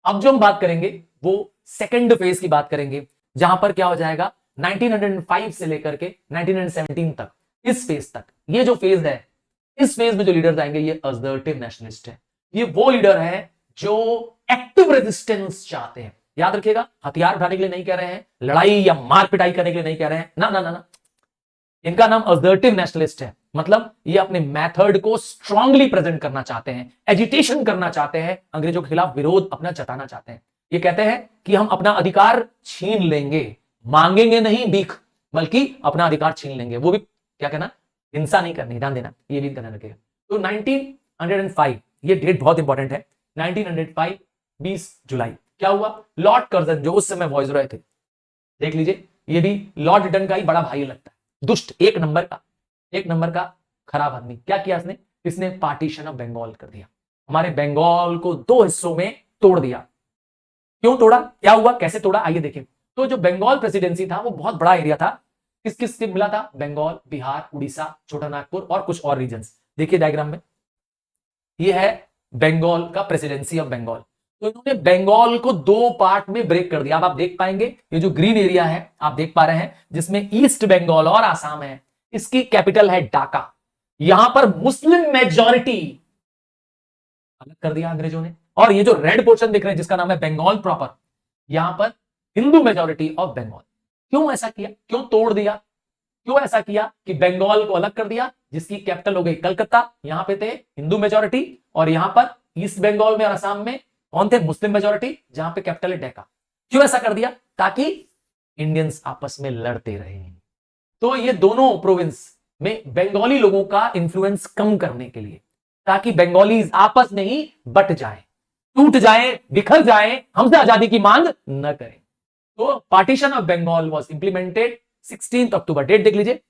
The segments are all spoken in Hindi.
अब जो हम बात करेंगे वो सेकंड फेज की बात करेंगे, जहां पर क्या हो जाएगा 1905 से लेकर के 1917 तक, इस फेज तक, ये जो फेज है, इस फेज में जो लीडर्स आएंगे ये असर्टिव नेशनलिस्ट है। ये वो लीडर है जो एक्टिव रेजिस्टेंस चाहते हैं। याद रखिएगा, हथियार उठाने के लिए नहीं कह रहे हैं, लड़ाई या मार पिटाई करने के लिए नहीं कह रहे हैं, ना ना ना ना, इनका नाम असर्टिव नेशनलिस्ट है। मतलब ये अपने मेथड को स्ट्रांगली प्रेजेंट करना चाहते हैं, एजिटेशन करना चाहते हैं, अंग्रेजों के खिलाफ विरोध अपना जताना चाहते हैं। ये कहते हैं कि हम अपना अधिकार छीन लेंगे, मांगेंगे नहीं भीख, बल्कि अपना अधिकार छीन लेंगे। वो भी क्या कहना, हिंसा नहीं करनी, ध्यान देना, ये भी करना रखेगा। तो 1905, ये डेट बहुत इंपॉर्टेंट है, 1905 20 जुलाई क्या हुआ, लॉर्ड कर्जन जो उस समय वॉइसरॉय थे, देख लीजिए, ये भी लॉर्ड रिटन का ही बड़ा भाई लगता है, दुष्ट, एक नंबर का खराब आदमी। क्या किया इसने पार्टीशन ऑफ बंगाल कर दिया, हमारे बंगाल को दो हिस्सों में तोड़ दिया। क्यों तोड़ा, क्या हुआ, कैसे तोड़ा, आइए देखें। तो जो बंगाल प्रेसिडेंसी था वो बहुत बड़ा एरिया था, किस किस से मिला था, बंगाल, बिहार, उड़ीसा, छोटा नागपुर और कुछ और रीजन्स। देखिए डायग्राम में, ये है बंगाल का प्रेसिडेंसी ऑफ बंगाल। तो इन्होंने बंगाल को दो पार्ट में ब्रेक कर दिया। अब आप देख पाएंगे ये जो ग्रीन एरिया है आप देख पा रहे हैं, जिसमें ईस्ट बंगाल और आसाम है, इसकी कैपिटल है ढाका। यहां पर मुस्लिम मेजॉरिटी अलग कर दिया अंग्रेजों ने, और ये जो रेड पोर्शन देख रहे हैं जिसका नाम है बंगाल प्रॉपर, यहां पर हिंदू मेजॉरिटी ऑफ बंगाल। क्यों ऐसा किया, क्यों तोड़ दिया, क्यों ऐसा किया कि बंगाल को अलग कर दिया, जिसकी कैपिटल हो गई कलकत्ता, यहां पे थे हिंदू मेजॉरिटी, और यहां पर ईस्ट बंगाल में और असम में कौन थे, मुस्लिम मेजॉरिटी, जहां पे कैपिटल है ढाका। क्यों ऐसा कर दिया, ताकि इंडियंस आपस में लड़ते रहे। तो ये दोनों प्रोविंस में बंगाली लोगों का इंफ्लुएंस कम करने के लिए, ताकि बंगालीज आपस में ही बट जाए, टूट जाए, बिखर जाए, हमसे आजादी की मांग न करें। तो partition of Bengal was implemented 16 October, date देख लीजिए,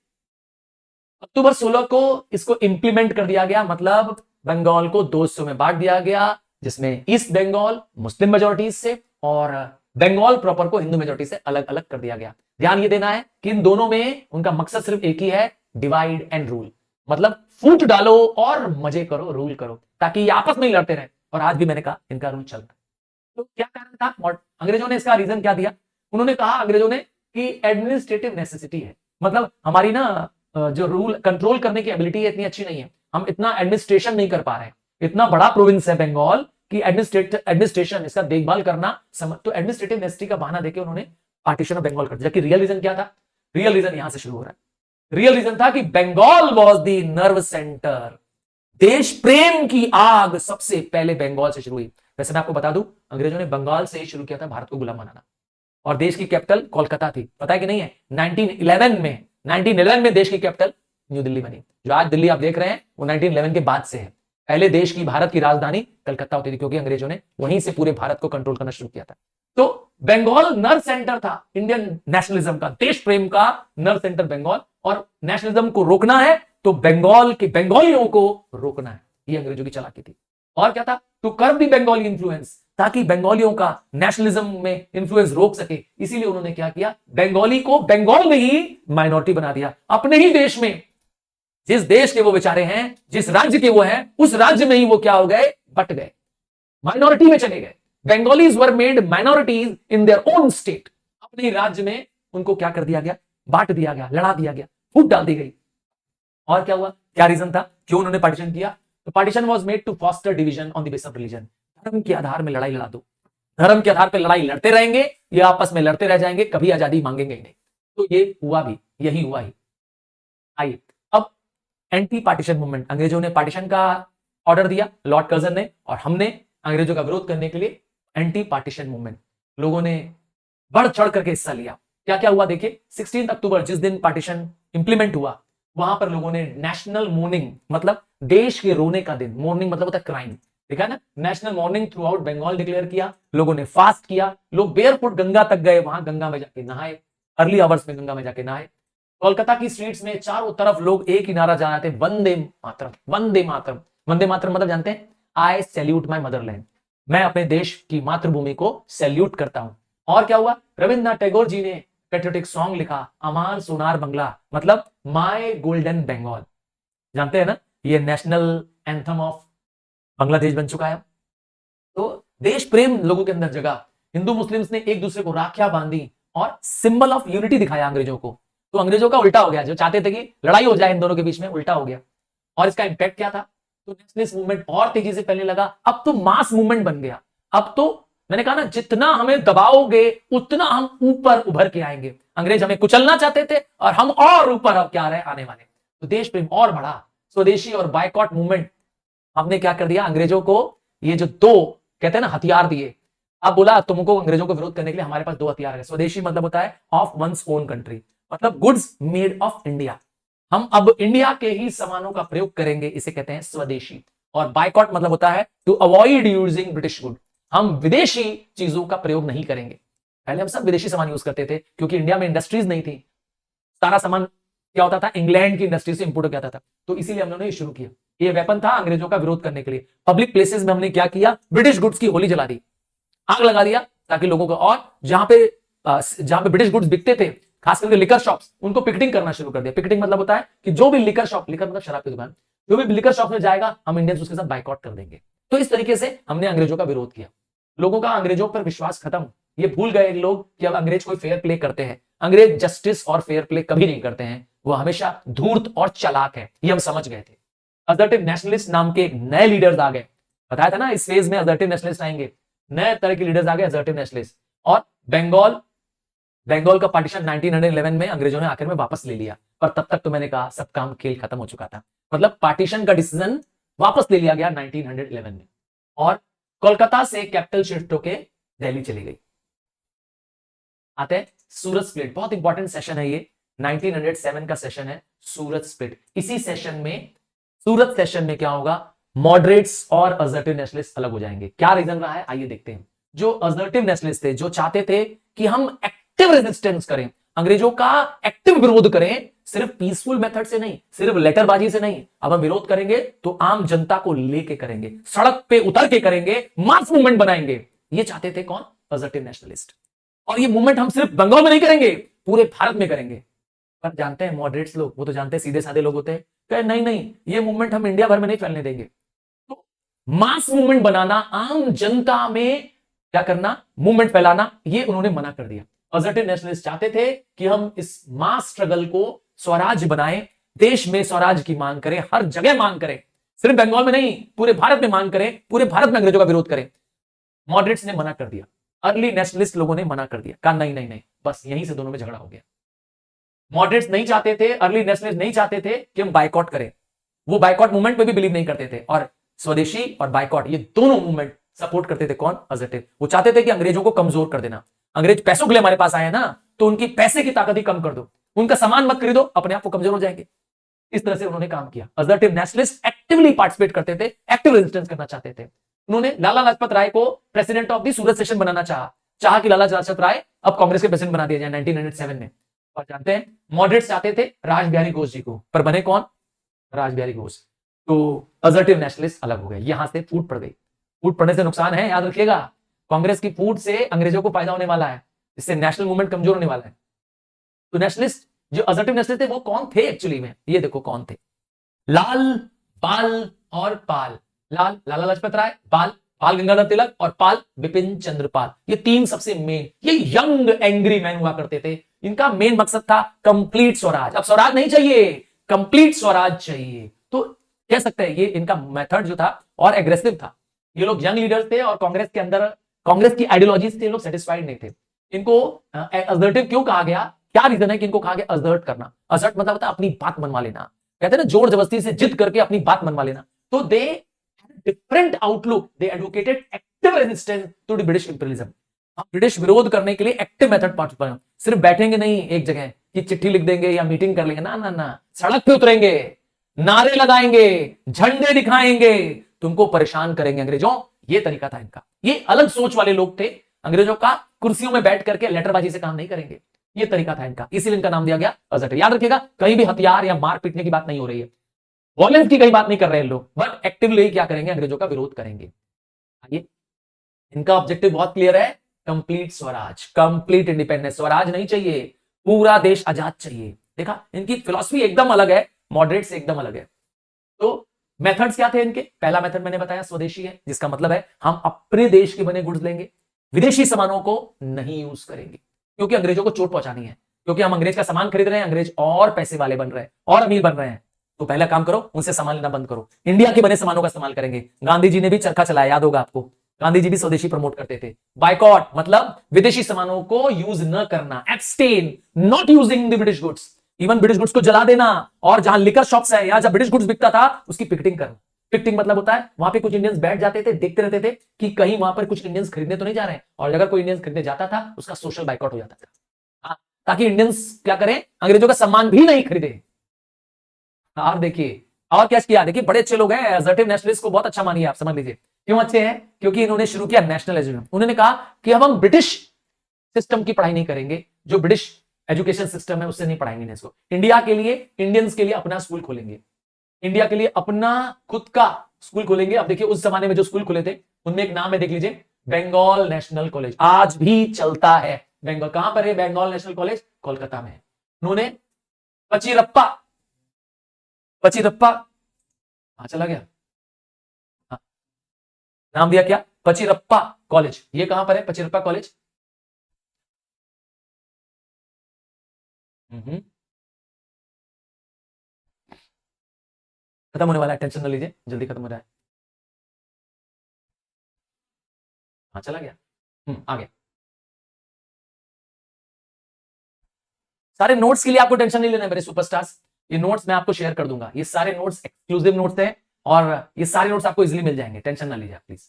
अक्टूबर 16 को इसको इंप्लीमेंट कर दिया गया। मतलब बंगाल को दो हिस्सों में बांट दिया गया, जिसमें ईस्ट बंगाल मुस्लिम मेजॉरिटीज से और बंगाल प्रॉपर को हिंदू मेजॉरिटी से अलग अलग कर दिया गया। ध्यान ये देना है कि इन दोनों में उनका मकसद सिर्फ एक ही है, डिवाइड एंड रूल। मतलब फूट डालो और मजे करो, रूल करो, ताकि ये आपस में ही लड़ते रहे। और आज भी मैंने कहा इनका रूल चल रहा है। तो क्या कारण था, अंग्रेजों ने इसका रीजन क्या दिया, उन्होंने कहा अंग्रेजों ने कि एडमिनिस्ट्रेटिव नेसेसिटी है। मतलब हमारी ना जो रूल कंट्रोल करने की एबिलिटी है इतनी अच्छी नहीं है, हम इतना एडमिनिस्ट्रेशन नहीं कर पा रहे हैं, इतना बड़ा प्रोविंस है बंगाल कि एडमिनिस्ट्रेशन इसका देखभाल करना तो एडमिनिस्ट्रेटिव नेसेसिटी का बहाना देके उन्होंने पार्टीशन ऑफ बंगाल कर दिया। कि रियल रीजन क्या था, रियल रीजन यहां से शुरू हो रहा है। रियल रीजन था कि Bengal was the nerve center, देश प्रेम की आग सबसे पहले बंगाल से शुरू हुई। वैसे मैं आपको बता दूं, अंग्रेजों ने बंगाल से ही शुरू किया था भारत को गुलाम बनाना, और देश की कैपिटल कोलकाता थी, पता है कि नहीं है। 1911 में देश की कैपिटल न्यू दिल्ली बनी। जो आज दिल्ली आप देख रहे हैं वो 1911 के बाद से है। पहले देश की, भारत की राजधानी कलकत्ता होती थी, क्योंकि अंग्रेजों ने वहीं से पूरे भारत को कंट्रोल करना शुरू किया था। तो बंगाल नर्व सेंटर था इंडियन नेशनलिज्म का, देश प्रेम का नर्व सेंटर बंगाल। और नेशनलिज्म को रोकना है तो बंगाल के बंगालियों को रोकना है, ये अंग्रेजों की चालाकी थी। और क्या था, to curb the Bengali influence, ताकि बंगालियों का नेशनलिज्म में इंफ्लुएंस रोक सके। इसीलिए उन्होंने क्या किया, बंगाली को बंगाल में ही माइनॉरिटी बना दिया, अपने ही देश में। जिस देश के वो बेचारे हैं, जिस राज्य के वो हैं, उस राज्य में ही वो क्या हो गए, बट गए, माइनॉरिटी में चले गए। Bengalis were made minorities in their own state, अपने ही राज्य में उनको क्या कर दिया गया, बांट दिया गया, लड़ा दिया गया, फूट डाल दी गई। और क्या हुआ, क्या रीजन था, क्यों उन्होंने पार्टीशन किया। तो partition was made to foster division on the basis of religion. धर्म के आधार में लड़ाई लड़ा दो, धर्म के आधार पर लड़ाई लड़ते रहेंगे, ये आपस में लड़ते रह जाएंगे, कभी आजादी मांगेंगे ही नहीं। तो ये हुआ भी, यही हुआ ही। आइए अब एंटी पार्टीशन मूवमेंट, अंग्रेजों ने पार्टीशन का ऑर्डर दिया, लॉर्ड कर्जन ने, और हमने अंग्रेजों का विरोध करने के लिए एंटी पार्टीशन मूवमेंट, लोगों ने बढ़ चढ़ करके हिस्सा लिया। क्या क्या हुआ देखिए, 16 अक्टूबर जिस दिन पार्टीशन इंप्लीमेंट हुआ, वहां पर लोगों ने नेशनल मॉर्निंग, मतलब देश के रोने का दिन, मॉर्निंग मतलब होता है क्राइम, देखा ना, national mourning throughout Bengal declare किया। लोगों ने फास्ट किया, लोग बेयरफुट गंगा तक गए, वहां गंगा में जाके नहाए, अर्ली आवर्स में गंगा में जाके नहाए। कोलकाता की स्ट्रीट्स में चारों तरफ लोग एक ही नारा जा रहे थे, वंदे मातरम, वंदे मातरम। वंदे मातरम मतलब जानते हैं, आई सैल्यूट माई मदरलैंड, मैं अपने देश की मातृभूमि को सैल्यूट करता हूं। और क्या हुआ, रविन्द्रनाथ टैगोर जी ने पेट्रियोटिक सॉन्ग लिखा, अमार सोनार बंगला, मतलब माय गोल्डन बंगाल, जानते हैं ना, ये नेशनल एंथम ऑफ बांग्लादेश बन चुका है। तो देश प्रेम लोगों के अंदर जगा, हिंदू मुस्लिम्स ने एक दूसरे को राखियां बांधी और सिंबल ऑफ यूनिटी दिखाया अंग्रेजों को। तो अंग्रेजों का उल्टा हो गया, जो चाहते थे कि लड़ाई हो जाए इन दोनों के बीच में, उल्टा हो गया। और इसका इंपैक्ट क्या था? तो नेशनलिस्ट मूवमेंट और तेजी से फैलने लगा। अब तो मास मूवमेंट बन गया। अब तो मैंने कहा ना, जितना हमें दबाओगे उतना हम ऊपर उभर के आएंगे। अंग्रेज हमें कुचलना चाहते थे और हम और ऊपर अब क्या रहे आने वाले। तो देश प्रेम और बढ़ा, स्वदेशी और बायकॉट मूवमेंट। हमने क्या कर दिया, अंग्रेजों को ये जो दो कहते हैं ना हथियार दिए। अब बोला तुमको अंग्रेजों को विरोध करने के लिए हमारे पास दो हथियार है। स्वदेशी मतलब होता है ऑफ वंस ओन कंट्री, मतलब गुड्स मेड ऑफ इंडिया। हम अब इंडिया के ही सामानों का प्रयोग करेंगे, इसे कहते हैं स्वदेशी। और बायकॉट मतलब होता है to avoid using British good, हम विदेशी चीजों का प्रयोग नहीं करेंगे। पहले हम सब विदेशी सामान यूज करते थे क्योंकि इंडिया में इंडस्ट्रीज नहीं थी, सारा सामान क्या होता था इंग्लैंड की इंडस्ट्री से इंपोर्ट किया जाता था। तो इसीलिए हम लोगों ने शुरू किया, ये वेपन था अंग्रेजों का विरोध करने के लिए। पब्लिक प्लेसेस में हमने क्या किया, ब्रिटिश गुड्स की होली जला दी, आग लगा दिया, ताकि लोगों को, और जहां पे ब्रिटिश गुड्स बिकते थे, खास करके लिकर शॉप्स, उनको पिकेटिंग करना शुरू कर दिया। पिकेटिंग मतलब होता है कि जो भी लिकर शॉप, लिकर मतलब शराब की दुकान, जो भी लिकर शॉप में जाएगा हम इंडियंस उसके साथ बाइकआउट कर देंगे। तो इस तरीके से हमने अंग्रेजों का विरोध किया। लोगों का अंग्रेजों पर विश्वास खत्म, ये भूल गए लोग कि अब अंग्रेज कोई फेयर प्ले करते हैं। अंग्रेज जस्टिस और फेयर प्ले कभी नहीं करते हैं, वो हमेशा धूर्त और चालाक है, ये हम समझ गए थे। असर्टिव नेशनलिस्ट नाम के एक नए लीडर्स आ गए, बताया था ना इस फेज में असर्टिव नेशनलिस्ट आएंगे, नए तरह के लीडर्स आ गए असर्टिव नेशनलिस्ट। और बंगाल का पार्टीशन 1911 में अंग्रेजों ने आखिर में वापस ले लिया, पर तब तक तो मैंने कहा सब काम खेल खत्म हो चुका था। मतलब पार्टीशन का डिसीजन वापस ले लिया गया 1911 में, और कोलकाता से कैपिटल शिफ्ट होके दिल्ली चली गई। आते हैं सूरत स्प्लिट, बहुत इंपॉर्टेंट सेशन है ये, 1907 का सेशन है सूरत स्प्लिट। इसी सेशन में, सूरत सेशन में क्या होगा, मॉडरेट्स और असर्टिव नेशनलिस्ट अलग हो जाएंगे। क्या रीजन रहा है आइए देखते हैं। जो असर्टिव नेशनलिस्ट थे, जो चाहते थे कि हम एक्टिव रेजिस्टेंस करें, अंग्रेजों का एक्टिव विरोध करें, सिर्फ पीसफुल मेथड से नहीं, सिर्फ लेटरबाजी से नहीं, अब हम विरोध करेंगे तो आम जनता को लेके करेंगे, सड़क पे उतर के करेंगे, मास मूवमेंट बनाएंगे। ये चाहते थे कौन, असर्टिव नेशनलिस्ट। और ये मूवमेंट हम सिर्फ बंगाल में नहीं करेंगे, पूरे भारत में करेंगे। पर जानते हैं मॉडरेट्स लोग, वो तो जानते हैं सीधे साधे लोग होते हैं, कहे नहीं ये मूवमेंट हम इंडिया भर में नहीं फैलने देंगे। तो मास मूवमेंट बनाना, आम जनता में क्या करना, मूवमेंट फैलाना, ये उन्होंने मना कर दिया। असर्टिव नेशनलिस्ट चाहते थे कि हम इस मास स्ट्रगल को स्वराज बनाएं, देश में स्वराज की मांग करें, हर जगह मांग करें, सिर्फ बंगाल में नहीं पूरे भारत में मांग करें, पूरे भारत में अंग्रेजों का विरोध करें। मॉडरेट्स ने मना कर दिया, अर्ली नेशनलिस्ट लोगों ने मना कर दिया, कहा नहीं, बस यहीं से दोनों में झगड़ा हो गया। मॉडरेट्स नहीं चाहते थे, अर्ली नेशनलिस्ट नहीं चाहते थे कि हम बाइकआउट करें, वो बाइकआउट मूवमेंट में भी बिलीव नहीं करते थे। और स्वदेशी और बाइकआउट, ये दोनों मूवमेंट सपोर्ट करते थे कौन, असर्टिव। वो चाहते थे कि अंग्रेजों को कमजोर कर देना, अंग्रेज पैसों के लिए हमारे पास आए ना, तो उनकी पैसे की ताकत ही कम कर दो, उनका सामान मत खरीदो, अपने आप को कमजोर हो जाएंगे। इस तरह से उन्होंने काम किया। असर्टिव नेशनलिस्ट एक्टिवली पार्टिसिपेट करते थे, एक्टिव रेजिस्टेंस करना चाहते थे। उन्होंने लाला लाजपत राय को president of the Surat session बनाना चाहा कि लाला लाजपत राय अब कांग्रेस के प्रेसिडेंट बना दिया जाए 1907 में। और जानते हैं मॉडरेट्स चाहते थे रासबिहारी घोष जी को, पर बने कौन, रासबिहारी घोष। तो असर्टिव नेशनलिस्ट अलग हो गए, यहां से फूट पड़ गई। फूट पड़ने से नुकसान है, याद रखिएगा, कांग्रेस की फूट से अंग्रेजों को फायदा होने वाला है, इससे नेशनल मूवमेंट कमजोर होने वाला है। तो नेशनलिस्ट, जो असर्टिव नेशनलिस्ट थे, वो कौन थे एक्चुअली में, ये देखो कौन थे, लाल, बाल और पाल। लाल लाला लाजपत राय, बाल गंगाधर तिलक, और पाल बिपिन चंद्र पाल। ये तीन सबसे मेन, ये यंग एंग्री मैन हुआ करते थे। इनका मेन मकसद था कंप्लीट स्वराज। अब स्वराज नहीं चाहिए, कंप्लीट स्वराज चाहिए। तो कह सकते हैं ये इनका मेथड जो था और एग्रेसिव था। ये लोग यंग लीडर्स थे और कांग्रेस के अंदर, कांग्रेस की आइडियोलॉजी से लोग सेटिस्फाइड नहीं थे। इनको असर्टिव क्यों कहा गया, क्या रीजन है कि इनको कहा गया असर्ट करना। असर्ट मतलब होता है अपनी बात मनवा लेना, कहते हैं ना जोर जबरदस्ती से जिद करके अपनी बात मनवा लेना। तो they different outlook, they advocated active resistance to the British imperialism. हम ब्रिटिश विरोध करने के लिए एक्टिव मेथड पार्टिसिपेट, सिर्फ बैठेंगे नहीं एक जगह कि चिट्ठी लिख देंगे या मीटिंग कर लेंगे, ना, सड़क पे उतरेंगे, नारे लगाएंगे, झंडे दिखाएंगे, तुमको परेशान करेंगे अंग्रेजों। ये तरीका था इनका। ये अलग सोच वाले लोग थे, अंग्रेजों का कुर्सियों में बैठ करके लेटरबाजी से काम नहीं करेंगे, ये तरीका था इनका, इसीलिए इनका नाम दिया गया असर्टिव। याद रखिएगा, कहीं भी हथियार या मार पीटने की बात नहीं हो रही है, वॉयलेंस की कहीं बात नहीं कर रहे हैं लोग, बट एक्टिवली क्या करेंगे, अंग्रेजों का विरोध करेंगे। आइए, इनका ऑब्जेक्टिव बहुत क्लियर है, complete Swaraj, complete independence. Swaraj नहीं चाहिए, पूरा देश आजाद चाहिए। देखा, इनकी फिलॉसफी एकदम अलग है, मॉडरेट से एकदम अलग है। तो मेथड्स क्या थे इनके? पहला मेथड मैंने बताया स्वदेशी है, जिसका मतलब है हम अपने देश के बने गुड्स लेंगे, विदेशी सामानों को नहीं यूज करेंगे, क्योंकि अंग्रेजों को चोट पहुंचानी है, क्योंकि हम अंग्रेज का सामान खरीद रहे हैं, अंग्रेज और पैसे वाले बन रहे हैं और अमीर बन रहे हैं। तो पहला काम करो, उनसे सामान लेना बंद करो, इंडिया के बने सामानों का इस्तेमाल करेंगे। गांधी जी ने भी चरखा चलाया, याद होगा आपको, गांधी जी भी स्वदेशी प्रमोट करते थे। बाइकॉट मतलब विदेशी सामानों को यूज न करना, abstain, not using the British goods, even British goods को जला देना, और जहां लिकर शॉप्स है या जहां ब्रिटिश गुड्स बिकता था उसकी पिकटिंग करना। पिकटिंग मतलब होता है वहां पे कुछ इंडियंस बैठ जाते थे, देखते रहते थे कि कहीं वहां पर कुछ इंडियंस खरीदने तो नहीं जा रहे हैं, और अगर कोई इंडियंस खरीदने जाता था उसका सोशल बाइकआउट हो जाता था, ताकि इंडियंस क्या करें, अंग्रेजों का सामान भी नहीं खरीदे। आप देखिए और क्या किया, देखिए बड़े अच्छे लोग हैं, असर्टिव नेशनलिस्ट को बहुत अच्छा मानिए, आप समझ लीजिए क्यों अच्छे हैं, क्योंकि इन्होंने शुरू किया नेशनल एजुकेशन। उन्होंने कहा कि अब हम ब्रिटिश सिस्टम की पढ़ाई नहीं करेंगे, जो ब्रिटिश एजुकेशन सिस्टम है उससे नहीं पढ़ाएंगे इसको, इंडिया के लिए, इंडियंस के लिए अपना स्कूल खोलेंगे, इंडिया के लिए अपना खुद का स्कूल खोलेंगे। अब देखिए उस जमाने में जो स्कूल खुले थे उनमें एक नाम है, देख लीजिए, बंगाल नेशनल कॉलेज, आज भी चलता है। बंगाल कहां पर है? बंगाल नेशनल कॉलेज कोलकाता में। उन्होंने पचीरप्पा, पचीरप्पा चला गया, हाँ, नाम दिया क्या? पचीरप्पा कॉलेज। ये कहां पर है पचीरप्पा कॉलेज? खत्म होने वाला है, टेंशन न लीजिए, जल्दी खत्म हो जाए। हाँ चला गया, आ गया। सारे नोट्स के लिए आपको टेंशन नहीं लेना है मेरे सुपरस्टार्स, ये नोट्स मैं आपको शेयर कर दूंगा, ये सारे नोट्स एक्सक्लूसिव नोट्स हैं और ये सारे नोट्स आपको इजीली मिल जाएंगे, टेंशन ना लीजिए प्लीज।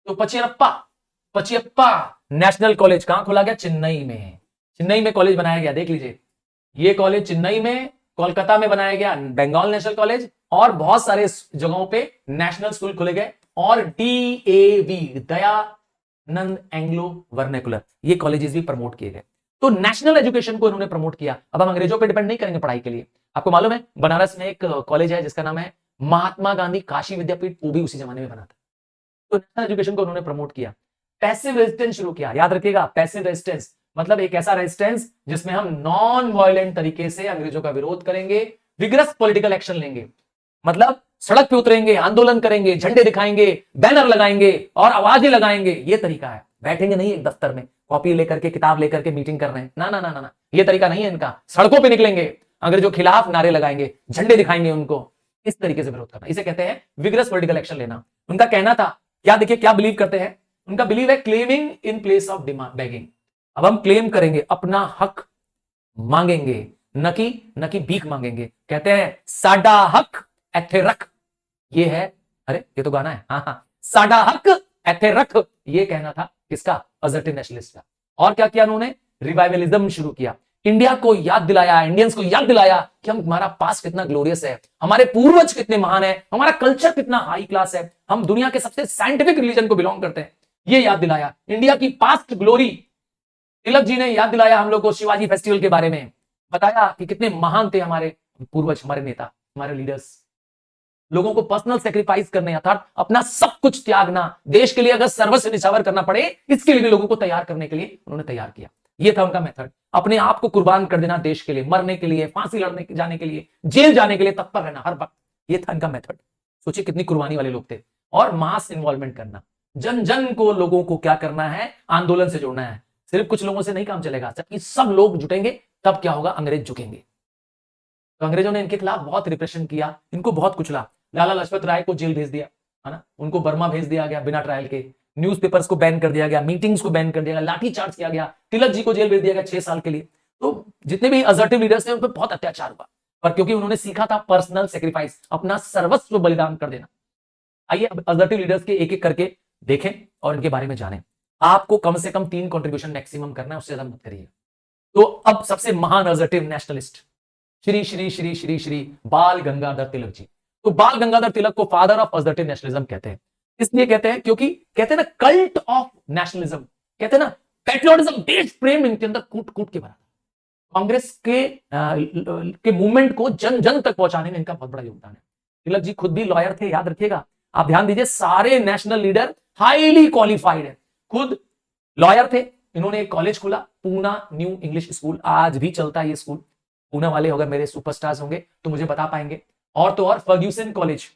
तो पचीरप्पा, पचीरप्पा नेशनल कॉलेज कहां खोला गया? चेन्नई में, चेन्नई में कॉलेज बनाया गया, देख लीजिए ये कॉलेज चेन्नई में, कोलकाता में बनाया गया बंगाल नेशनल कॉलेज, और बहुत सारे जगहों पे नेशनल स्कूल खोले गए, और DAV दयानंद एंग्लो वर्नेकुलर ये कॉलेजेस भी प्रमोट किए गए। तो नेशनल एजुकेशन को इन्होंने प्रमोट किया। अब हम अंग्रेजों पे डिपेंड नहीं करेंगे पढ़ाई के लिए। आपको मालूम है बनारस में एक कॉलेज है जिसका नाम है महात्मा गांधी काशी विद्यापीठ, वो भी उसी जमाने में बना था। तो नेशनल एजुकेशन को उन्होंने प्रमोट किया। पैसिव रेजिस्टेंस शुरू किया, याद रखिएगा, पैसिव रेजिस्टेंस मतलब एक ऐसा रेजिस्टेंस जिसमें हम नॉन वायलेंट तरीके से अंग्रेजों का विरोध करेंगे, विग्रस पॉलिटिकल एक्शन लेंगे, मतलब सड़क पे उतरेंगे, आंदोलन करेंगे, झंडे दिखाएंगे, बैनर लगाएंगे और आवाजें लगाएंगे। ये तरीका है, बैठेंगे नहीं एक दफ्तर में कॉपी लेकर के, किताब लेकर के मीटिंग कर रहे हैं, ना ना ना ना, ये तरीका नहीं है इनका। सड़कों पे निकलेंगे, अंग्रेजों के खिलाफ नारे लगाएंगे, झंडे दिखाएंगे उनको, इस तरीके से विरोध करना, इसे कहते हैं विग्रस पॉलिटिकल एक्शन लेना। उनका कहना था क्या, देखिए क्या बिलीव करते हैं, उनका बिलीव है claiming in place of demand begging. अब हम क्लेम करेंगे, अपना हक मांगेंगे, न कि भीख मांगेंगे। कहते हैं साडा हक एथे रख, ये है, अरे ये तो गाना है, हाँ, साडा हक एथे रख, ये कहना था किसका? असर्टिव नेशनलिस्ट का। और क्या किया उन्होंने? रिवाइवलिज्म शुरू किया, इंडिया को याद दिलाया, इंडियंस को याद दिलाया कि हमारा पास कितना ग्लोरियस है, हमारे पूर्वज कितने महान है, हमारा कल्चर कितना हाई क्लास है, हम दुनिया के सबसे साइंटिफिक रिलीजन को बिलोंग करते हैं, ये याद दिलाया, इंडिया की पास्ट ग्लोरी। तिलक जी ने याद दिलाया हम लोग को शिवाजी फेस्टिवल के बारे में, बताया कि कितने महान थे हमारे पूर्वज, हमारे नेता, हमारे लीडर्स, लोगों को पर्सनल सेक्रीफाइस करने अर्थात अपना सब कुछ त्यागना, देश के लिए अगर सर्वस्व निछावर करना पड़े इसके लिए भी लोगों को तैयार करने के लिए उन्होंने तैयार किया। ये था उनका मेथड, अपने आप को कुर्बान कर देना देश के लिए, मरने के लिए, फांसी लड़ने जाने के लिए, जेल जाने के लिए तत्पर रहना हर वक्त, ये था इनका मेथड। सोचिए कितनी कुर्बानी वाले लोग थे। और मास इन्वॉल्वमेंट करना, जन जन को, लोगों को क्या करना है? आंदोलन से जोड़ना है। सिर्फ कुछ लोगों से नहीं काम चलेगा, जबकि सब लोग जुटेंगे तब क्या होगा? अंग्रेज झुकेंगे। तो अंग्रेजों ने इनके खिलाफ बहुत रिप्रेशन किया, इनको बहुत कुचला, लाला लाजपत राय को जेल भेज दिया, है ना, उनको बर्मा भेज दिया गया बिना ट्रायल के, न्यूज़पेपर्स को बैन कर दिया गया, मीटिंग्स को बैन कर दिया गया, लाठी चार्ज किया गया, तिलक जी को जेल भेज दिया गया 6 साल के लिए। तो जितने भी असर्टिव लीडर्स थे उन पर बहुत अत्याचार हुआ, पर क्योंकि उन्होंने सीखा था पर्सनल सेक्रीफाइस, अपना सर्वस्व बलिदान कर देना। आइए अब असर्टिव लीडर्स के एक एक करके देखें और इनके बारे में जानें। आपको कम से कम 3 कंट्रीब्यूशन मैक्सिमम करना है, उससे ज्यादा मत करिए। तो अब सबसे महान असर्टिव नेशनलिस्ट श्री श्री श्री श्री श्री बाल गंगाधर तिलक जी। तो बाल गंगाधर तिलक को फादर ऑफ असर्टिव नेशनलिज्म कहते हैं। इसलिए कहते हैं क्योंकि कहते हैं ना कल्ट ऑफ नेशनलिज्म, कहते हैं ना पैट्रियोटिज्म, देश प्रेम इनके अंदर कूट कूट के भरा। कांग्रेस के मूवमेंट को जन जन तक पहुंचाने में इनका बहुत बड़ा योगदान है। तिलक जी खुद भी लॉयर थे, याद रखिएगा, आप ध्यान दीजिए, सारे नेशनल लीडर हाईली क्वालिफाइड है, खुद लॉयर थे। इन्होंने एक कॉलेज खोला, पूना न्यू इंग्लिश स्कूल, आज भी चलता है ये स्कूल, पुणे वाले अगर मेरे सुपरस्टार्स होंगे तो मुझे बता पाएंगे। और तो और फर्ग्यूसन कॉलेज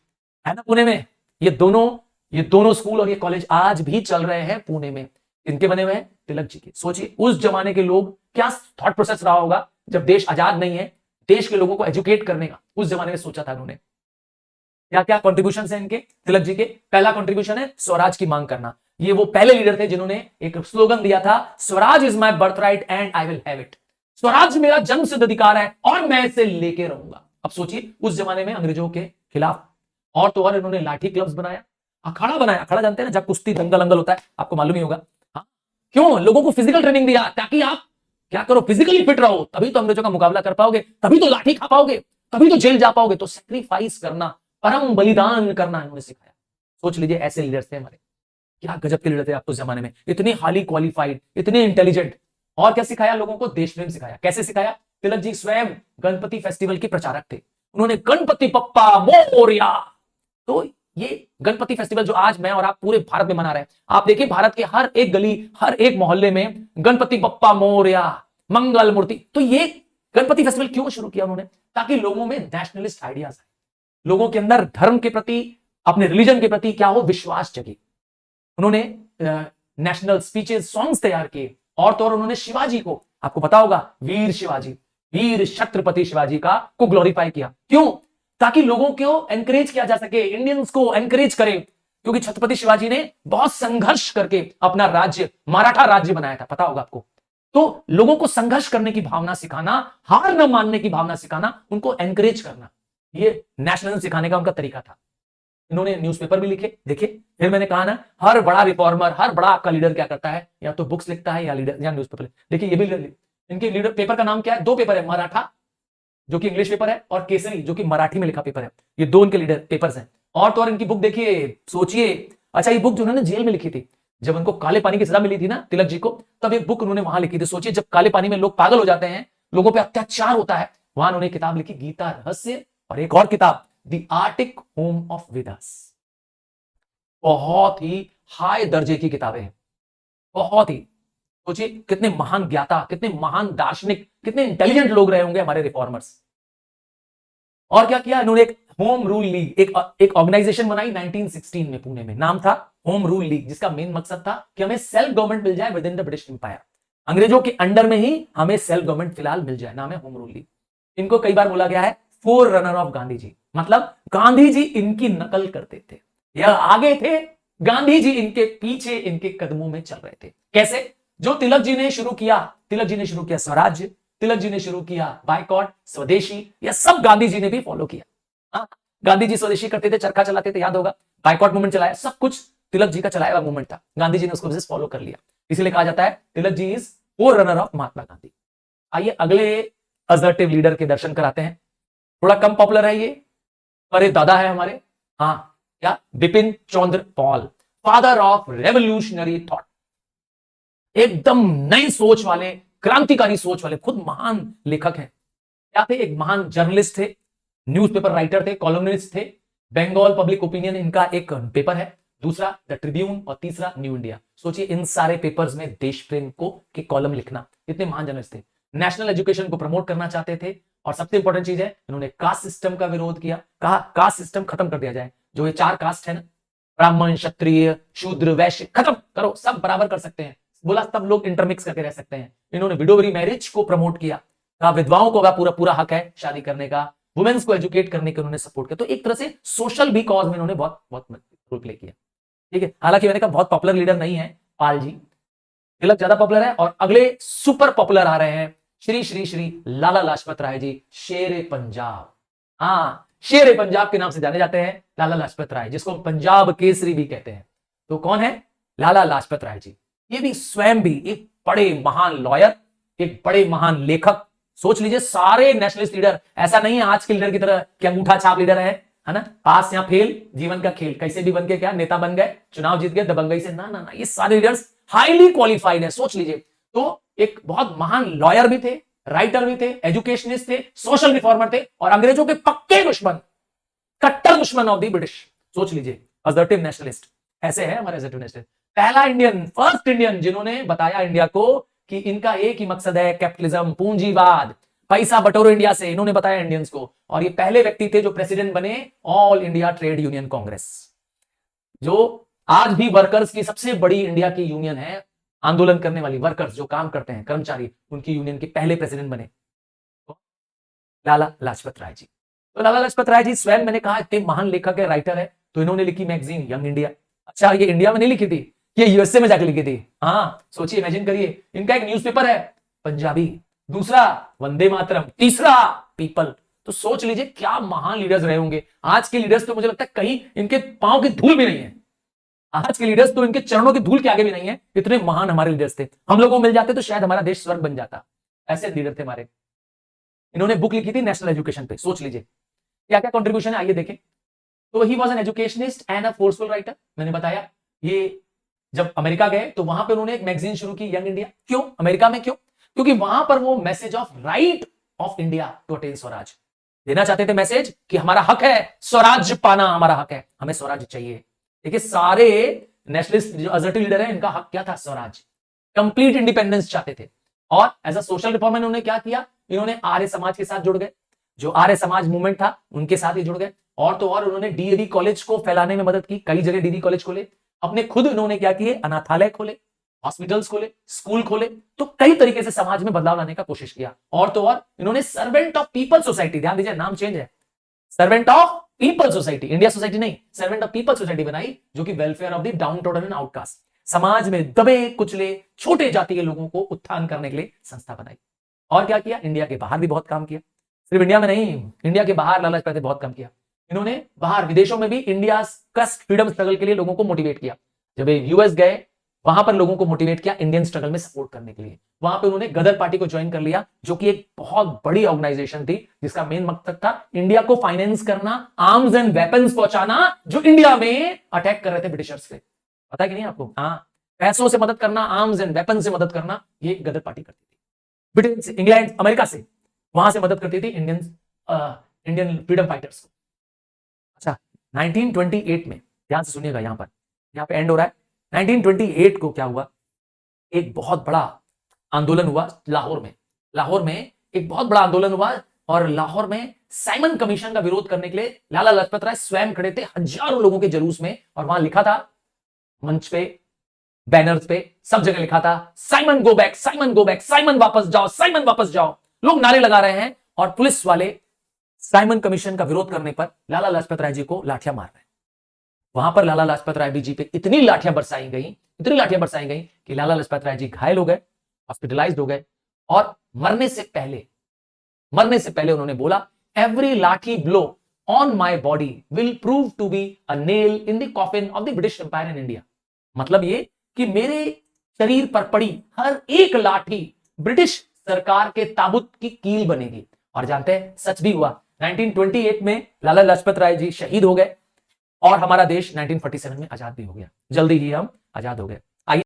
है ना पुणे में, ये दोनों स्कूल और ये कॉलेज आज भी चल रहे हैं पुणे में। इनके बने हुए हैं तिलक जी के। सोचिए उस जमाने के लोग क्या थॉट प्रोसेस रहा होगा, जब देश आजाद नहीं है, देश के लोगों को एजुकेट करने का उस जमाने में सोचा था उन्होंने। क्या क्या कॉन्ट्रीब्यूशन है इनके, तिलक जी के? पहला कॉन्ट्रीब्यूशन है स्वराज की मांग करना। ये वो पहले लीडर थे जिन्होंने एक स्लोगन दिया था, Swaraj is my birth right and I will have it. Swaraj मेरा जन्म सिद्ध अधिकार है और मैं इसे लेके रहूंगा। अब सोचिए उस जमाने में अंग्रेजों के खिलाफ। और तो और इन्होंने लाठी क्लब्स बनाया, अखाड़ा बनाया। अखाड़ा जानते हैं ना, जब कुश्ती दंगल अंगल होता है, आपको मालूम ही होगा। हाँ? क्यों? लोगों को फिजिकल ट्रेनिंग दिया ताकि आप क्या करो, फिजिकली फिट रहो, तभी तो अंग्रेजों का मुकाबला कर पाओगे, तभी तो लाठी खा पाओगे, तभी तो जेल जा पाओगे। तो सेक्रीफाइस करना, परम बलिदान करना इन्होंने सिखाया। सोच लीजिए ऐसे लीडर्स थे हमारे। क्या गजब के लीडर थे आप उस जमाने में, इतने हाईली क्वालिफाइड, इतने इंटेलिजेंट। और क्या सिखाया लोगों को? देश प्रेम सिखाया। कैसे सिखाया? तिलक जी स्वयं गणपति फेस्टिवल के प्रचारक थे। उन्होंने गणपति बप्पा मोरया, तो ये गणपति फेस्टिवल जो आज मैं और आप पूरे भारत में मना रहे हैं, आप देखिए भारत के हर एक गली, हर एक मोहल्ले में गणपति बप्पा मोरया, मंगल मूर्ति। तो ये गणपति फेस्टिवल क्यों शुरू किया उन्होंने? ताकि लोगों में नेशनलिस्ट आइडियाज आए, लोगों के अंदर धर्म के प्रति, अपने रिलीजन के प्रति क्या हो, विश्वास जगे। उन्होंने नेशनल स्पीचेस, सॉन्ग्स तैयार किए। और तो और उन्होंने शिवाजी को, आपको पता होगा वीर शिवाजी, वीर छत्रपति शिवाजी का को ग्लोरीफाई किया। क्यों? ताकि लोगों को एनकरेज किया जा सके, इंडियंस को एनकरेज करे। क्योंकि छत्रपति शिवाजी ने बहुत संघर्ष करके अपना राज्य, मराठा राज्य बनाया था, पता होगा आपको। तो लोगों को संघर्ष करने की भावना सिखाना, हार न मानने की भावना सिखाना, उनको एनकरेज करना, ये नेशनलिज्म सिखाने का उनका तरीका था। इन्होंने न्यूज़पेपर भी लिखे। देखिए फिर मैंने कहा ना, हर बड़ा रिफॉर्मर, हर बड़ा आपका लीडर क्या करता है, या तो बुक्स लिखता है या लीडर या न्यूज़पेपर। देखिए ये भी इनके लीडर पेपर का नाम क्या है? दो पेपर है, मराठा जो कि इंग्लिश पेपर है और केसरी जो कि मराठी में लिखा पेपर है। ये दो इनके लीडर पेपर्स हैं। और तो और इनकी बुक देखिए, सोचिए। अच्छा ये बुक जो उन्होंने जेल में लिखी थी, जब उनको काले पानी की सजा मिली थी ना तिलक जी को, तब एक बुक उन्होंने वहां लिखी थी। सोचिए जब काले पानी में लोग पागल हो जाते हैं, लोगों पे अत्याचार होता है, वहां उन्होंने किताब लिखी गीता रहस्य, और एक और किताब the Arctic home of Vedas. बहुत ही हाई दर्जे की किताबें हैं, बहुत ही। सोचिए कितने महान ज्ञाता, कितने महान दार्शनिक, कितने इंटेलिजेंट लोग रहे होंगे हमारे रिफॉर्मर्स। और क्या किया इन्होंने? एक होम रूल लीग, एक ऑर्गेनाइजेशन बनाई 1916 में पुणे में, नाम था होम रूल लीग, जिसका मेन मकसद था कि हमें सेल्फ गवर्नमेंट मिल जाए within the British empire. अंग्रेजों के अंडर में ही हमें सेल्फ गवर्नमेंट फिलहाल मिल जाए, नाम है होम रूल लीग। इनको कई बार बोला गया है four runner of Gandhi ji, मतलब गांधी जी इनकी नकल करते थे, यह आगे थे, गांधी जी इनके पीछे, इनके कदमों में चल रहे थे। कैसे? जो तिलक जी ने शुरू किया, तिलक जी ने शुरू किया स्वराज्य, तिलक जी ने शुरू किया बायकॉट, स्वदेशी, यह सब गांधी जी ने भी फॉलो किया। हाँ, गांधी जी स्वदेशी करते थे, चरखा चलाते थे, याद होगा, बायकॉट मूवमेंट चलाया, सब कुछ तिलक जी का चलाया हुआ मूवमेंट था। गांधी जी ने उसको फॉलो कर लिया, इसलिए कहा जाता है Tilak ji is four runner of Mahatma Gandhi. आइए अगले असर्टिव लीडर के दर्शन कराते हैं। थोड़ा कम पॉपुलर है ये, पर ये दादा है हमारे। हाँ, क्या? Bipin Chandra Pal, father of revolutionary thought. एकदम नई सोच वाले, क्रांतिकारी सोच वाले, खुद महान लेखक हैं। क्या थे? एक महान जर्नलिस्ट थे, न्यूज़पेपर राइटर थे, कॉलमनिस्ट थे। बंगाल पब्लिक ओपिनियन इनका एक पेपर है, दूसरा द ट्रिब्यून और तीसरा न्यू इंडिया। सोचिए इन सारे पेपर्स में देश प्रेम को के कॉलम लिखना। इतने महान जर्नलिस्ट थे, नेशनल एजुकेशन को प्रमोट करना चाहते थे। और सबसे इंपॉर्टेंट चीज है, इन्होंने कास्ट सिस्टम का विरोध किया, कहा कास्ट सिस्टम खत्म कर दिया जाए। जो ये चार कास्ट है ना, ब्राह्मण, क्षत्रिय, शूद्र, वैश्य, खत्म करो, सब बराबर कर सकते हैं। बोला सब लोग इंटरमिक्स करके रह सकते हैं। इन्होंने विडोवरी मैरिज को प्रमोट किया, कहा विधवाओं को पूरा पूरा हक है शादी करने का। वुमेन्स को एजुकेट करने के उन्होंने सपोर्ट किया। तो एक तरह से सोशल भी कॉज में इन्होंने बहुत बहुत रोल प्ले किया। ठीक है, हालांकि मैंने कहा बहुत पॉपुलर लीडर नहीं है पाल जी, तिलक ज्यादा पॉपुलर है। और अगले सुपर पॉपुलर आ रहे हैं श्री श्री श्री लाला लाजपत राय जी, शेरे पंजाब। हाँ, शेरे पंजाब के नाम से जाने जाते हैं लाला लाजपत राय, जिसको पंजाब केसरी भी कहते हैं। तो कौन है? लाला लाजपत राय जी। ये भी स्वयं भी एक बड़े महान लॉयर, एक बड़े महान लेखक। सोच लीजिए सारे नेशनलिस्ट लीडर, ऐसा नहीं है आज के लीडर की तरह कि अंगूठा छाप लीडर है ना, पास या फेल, जीवन का खेल, कैसे भी बन के क्या नेता बन गए, चुनाव जीत गए दबंगई से। ना ना ना, ये सारे लीडर्स हाईली क्वालिफाइड है। सोच लीजिए, तो एक बहुत महान लॉयर भी थे, राइटर भी थे, एजुकेशनिस्ट थे, सोशल रिफॉर्मर थे, और अंग्रेजों के पक्के दुश्मन, कट्टर दुश्मन ऑफ द ब्रिटिश। सोच लीजिए, असर्टिव नेशनलिस्ट ऐसे है हमारे असर्टिव नेशनलिस्ट। पहला इंडियन, फर्स्ट इंडियन जिन्होंने बताया इंडिया को कि इनका एक ही मकसद है, कैपिटलिज्म, पूंजीवाद, पैसा बटोरो इंडिया से, इन्होंने बताया इंडियंस को। और ये पहले व्यक्ति थे जो प्रेसिडेंट बने all India trade union Congress, जो आज भी वर्कर्स की सबसे बड़ी इंडिया की यूनियन है, आंदोलन करने वाली वर्कर्स जो काम करते हैं, कर्मचारी, उनकी यूनियन के पहले प्रेसिडेंट बने लाला लाजपत राय जी। तो लाला लाजपत राय जी स्वयं, मैंने कहा इतने महान लेखक है, राइटर है, तो इन्होंने लिखी मैगजीन यंग इंडिया। अच्छा, ये इंडिया में नहीं लिखी थी, ये यूएसए में जाके लिखी थी। हाँ सोचिए, इमेजिन करिए, इनका एक न्यूज़पेपर है पंजाबी, दूसरा वंदे मातरम, तीसरा पीपल। तो सोच लीजिए क्या महान लीडर्स रहे होंगे। आज के लीडर्स तो मुझे लगता है कहीं इनके पांव की धूल भी नहीं है, आज के लीडर्स तो इनके चरणों की धूल के आगे भी नहीं है। इतने महान हमारे लीडर्स थे, हम लोगों को मिल जाते तो शायद हमारा देश स्वर्ग बन जाता, ऐसे लीडर थे हमारे। इन्होंने बुक लिखी थी नेशनल एजुकेशन पे, सोच लीजिए क्या क्या कंट्रीब्यूशन है, आइए देखें। तो he was an educationist and a forceful writer. मैंने बताया ये जब अमेरिका गए तो वहां पर उन्होंने एक मैगजीन शुरू की यंग इंडिया। क्यों अमेरिका में, क्यों? क्योंकि वहां पर वो message of right of India to attain swaraj देना चाहते थे, मैसेज कि हमारा हक है स्वराज पाना, हमारा हक है, हमें स्वराज चाहिए। देखिए सारे नेशनलिस्ट जो असर्टिव लीडर है, इनका हक क्या था? स्वराज, कंप्लीट इंडिपेंडेंस चाहते थे। और एज अ सोशल रिफॉर्मर इन्होंने क्या किया? इन्होंने आर्य समाज के साथ जुड़ गए, जो आर्य समाज मूवमेंट था उनके साथ ही जुड़ गए। और तो और उन्होंने डीएवी कॉलेज को फैलाने में मदद की, कई जगह डीवी कॉलेज खोले, अपने खुद इन्होंने क्या किए, अनाथालय खोले, हॉस्पिटल्स खोले, स्कूल खोले, तो कई तरीके से समाज में बदलाव लाने का कोशिश किया। और तो और इन्होंने सर्वेंट ऑफ पीपल सोसाइटी, ध्यान दीजिए नाम चेंज है, servant of people society, India society नहीं, सर्वेंट ऑफ पीपल सोसाइटी बनाई, जो कि welfare of the downtrodden and outcast, समाज में दबे कुचले छोटे जाति के लोगों को उत्थान करने के लिए संस्था बनाई। और क्या किया? इंडिया के बाहर भी बहुत काम किया, सिर्फ इंडिया में नहीं, इंडिया के बाहर लाला लाजपत ने बहुत काम किया। इन्होंने बाहर विदेशों में भी इंडिया का फ्रीडम स्ट्रगल के लिए लोगों को मोटिवेट किया। जब यूएस गए वहां पर लोगों को मोटिवेट किया इंडियन स्ट्रगल में सपोर्ट करने के लिए। वहां पे उन्होंने गदर पार्टी को ज्वाइन कर लिया, जो कि एक बहुत बड़ी ऑर्गेनाइजेशन थी, जिसका मेन मकसद था इंडिया को फाइनेंस करना, आर्म्स एंड वेपन्स पहुंचाना, जो इंडिया में अटैक कर रहे थे ब्रिटिशर्स पे। पता है कि नहीं आपको? हाँ, पैसों से मदद करना, आर्म्स एंड वेपन से मदद करना, ये गदर पार्टी करती थी। ब्रिटेन से, इंग्लैंड, अमेरिका से, वहां से मदद करती थी इंडियन फ्रीडम फाइटर्स को। अच्छा, 1928 में, ध्यान से सुनिएगा, यहां पे एंड हो रहा है। 1928 को क्या हुआ? एक बहुत बड़ा आंदोलन हुआ लाहौर में एक बहुत बड़ा आंदोलन हुआ, और लाहौर में साइमन कमीशन का विरोध करने के लिए लाला लाजपत राय स्वयं खड़े थे हजारों लोगों के जुलूस में। और वहां लिखा था, मंच पे, बैनर्स पे, सब जगह लिखा था, Simon go back, Simon go back, Simon वापस जाओ, साइमन वापस जाओ। लोग नारे लगा रहे हैं और पुलिस वाले साइमन कमीशन का विरोध करने पर लाला लाजपत राय जी को लाठियां मार रहे हैं। वहां पर लाला लाजपत राय जी पे इतनी लाठियां बरसाई गई कि लाला लाजपत राय जी घायल हो गए, हॉस्पिटलाइज्ड हो गए। और मरने से पहले उन्होंने बोला, every lathi blow on my body will prove to be a nail in the coffin of the British empire in India. मतलब ये कि मेरे शरीर पर पड़ी हर एक लाठी ब्रिटिश सरकार के ताबूत की कील बनेगी। और जानते हैं, सच भी हुआ। 1928 में लाला लाजपत राय जी शहीद हो गए और हमारा देश 1947 में आजाद भी हो गया। जल्दी ही हम आजाद हो गए।